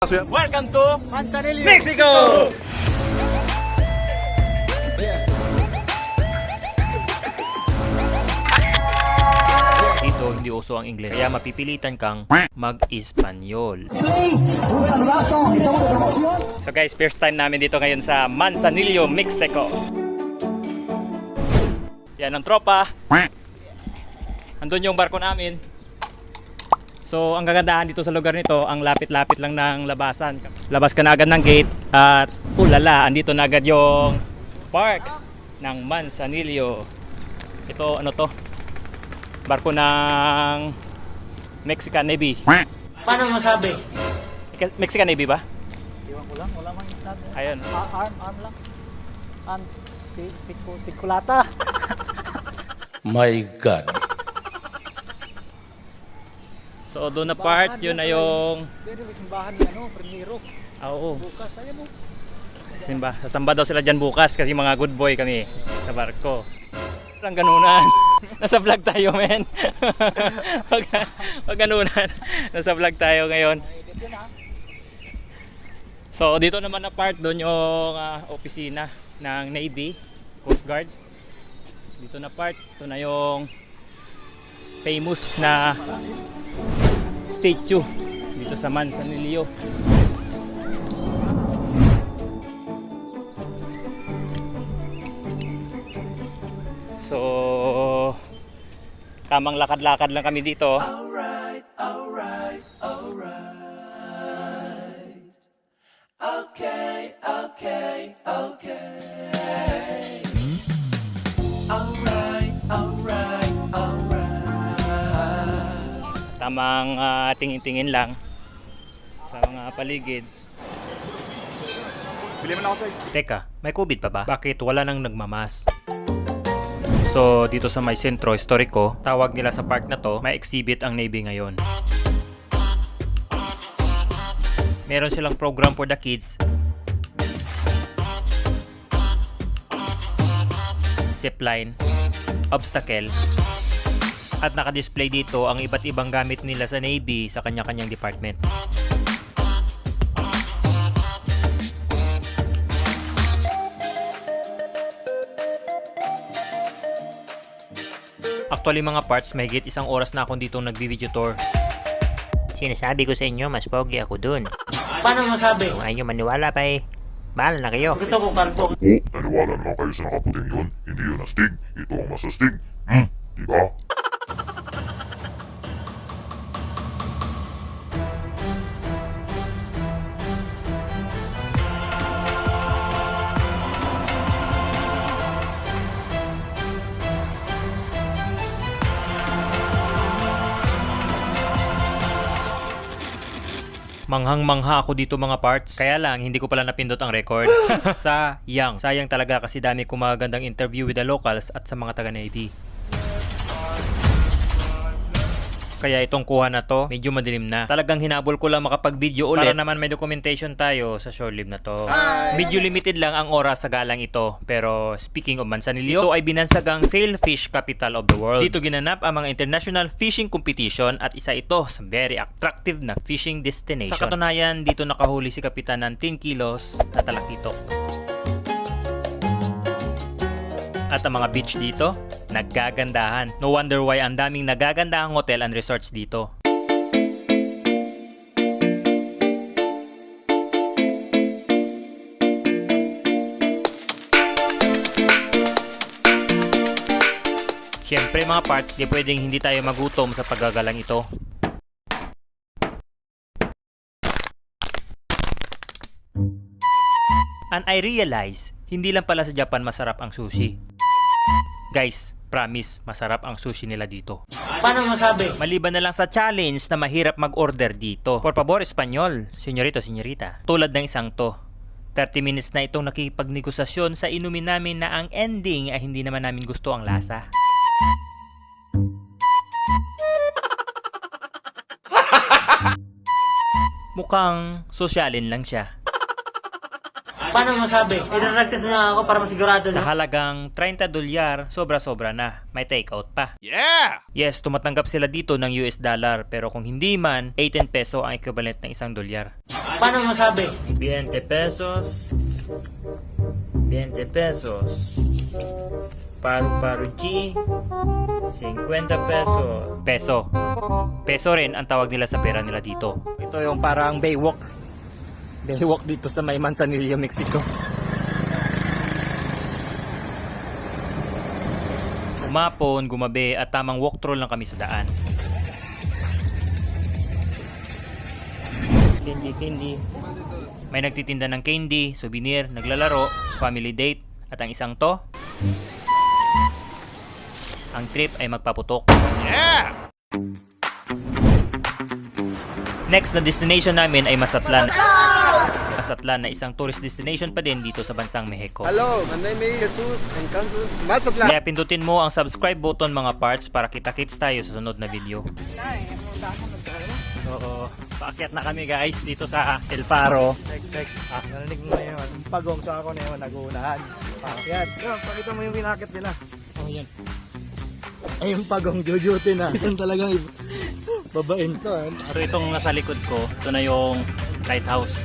Welcome to Manzanillo, Mexico! Dito hindi uso ang Ingles, kaya mapipilitan kang mag-Espanyol. So guys, first time namin dito ngayon sa Manzanillo, Mexico. Yan ang tropa. Andun yung barko namin. So ang kagandahan dito sa lugar nito, ang lapit-lapit lang ng labasan. Labas ka na agad ng gate at ulala, andito na agad yung park ng Manzanillo. Ito ano to? Barko ng Mexican Navy. Paano masabi? Mexican Navy ba? Iwan ko lang, wala man sabi. Ayun. Arm lang. Tikulata. My God. So doon na part, yun na yung Pero may simbahan ni Primero. oo. Bukas, ayan mo. Sasamba daw sila dyan bukas kasi mga good boy kami sa barko. Ang ganunan. Nasa vlog tayo, men. Wag ganunan. Nasa vlog tayo ngayon. So dito naman na part, doon yung opisina ng Navy, Coast Guard. Dito na part, ito na yung famous na statue dito sa Manzanillo. So tamang lakad-lakad lang kami dito. Alright. Okay. Alright. Tamang tingin-tingin lang sa mga paligid. Teka, may COVID pa ba? Bakit wala nang nagmamas? So dito sa may sentro historiko, tawag nila sa park na to, may exhibit ang Navy ngayon. Meron silang program for the kids, zipline, obstacle, at naka-display dito ang iba't ibang gamit nila sa Navy sa kanya-kanyang department. Actually mga parts, may higit isang oras na akong dito nagbi-video tour. Sinasabi ko sa inyo, mas pogi ako dun. Paano masabi? Kung ayaw nyo maniwala pa eh, bahala na kayo. Gusto ko kalbo. Naniwala naman kayo sa nakaputing yun. Hindi yun astig. Ito ang mas astig. Diba? Manghang-mangha ako dito mga parts. Kaya lang, hindi ko pala napindot ang record. Sayang talaga kasi dami kong magagandang interview with the locals at sa mga taga-Navy. Kaya itong kuha na to, medyo madilim na. Talagang hinabol ko lang makapag-video ulit para naman may documentation tayo sa shore live na to. Medyo limited lang ang oras sa galang ito. Pero speaking of Manzanillo, ito ay binansagang sailfish capital of the world. Dito ginanap ang mga international fishing competition at isa ito sa very attractive na fishing destination. Sa katunayan, dito nakahuli si kapitan ng 10 kilos na talakitok. At ang mga beach dito, naggagandahan. No wonder why ang daming nagagandahang hotel and resorts dito. Siyempre mga parts, di pwedeng hindi tayo magutom sa paggagalang ito. And I realize, hindi lang pala sa Japan masarap ang sushi. Guys, promise, masarap ang sushi nila dito. Paano masabi? Maliban na lang sa challenge na mahirap mag-order dito. Por favor, Espanyol, senyorito, senyorita. Tulad ng isang to. 30 minutes na itong nakikipagnegosasyon sa inumin namin na ang ending ay hindi naman namin gusto ang lasa. Mukhang sosyalin lang siya. Paano masabi? Idaragtas na ako para masigurado Sa na. halagang $30, sobra-sobra na. May takeout pa. Yeah! Yes, tumatanggap sila dito ng US dollar. Pero kung hindi man, 18 peso ang equivalent ng $1. Paano masabi? 20 pesos. 20 pesos. Paru-paru G. 50 peso. Peso rin ang tawag nila sa pera nila dito. Ito yung parang Baywalk. Baywalk dito sa may Manzanillo, Mexico. Umapon, gumabi at tamang walkthrough lang kami sa daan. Candy. May nagtitinda ng candy, souvenir, naglalaro, family date, at ang isang to, ang trip ay magpaputok. Next na destination namin ay Mazatlan. Mazatlan na isang tourist destination pa din dito sa bansang Mexico. Hello, my name is Jesus and come to Mazatlan. Kaya pindutin mo ang subscribe button mga parts para kita-kits tayo sa sunod na video. So, paakyat na kami guys dito sa El Faro. Sek. Narinig mo na yun. Pagong sa ako na yun, nag-uunahan. Pakyat. Yun, pakita mo yung pinakit nila. Oh, yan. Ay, yung pagong jujutin na. Yan talagang babain to. So itong nasa likod ko, ito na yung lighthouse.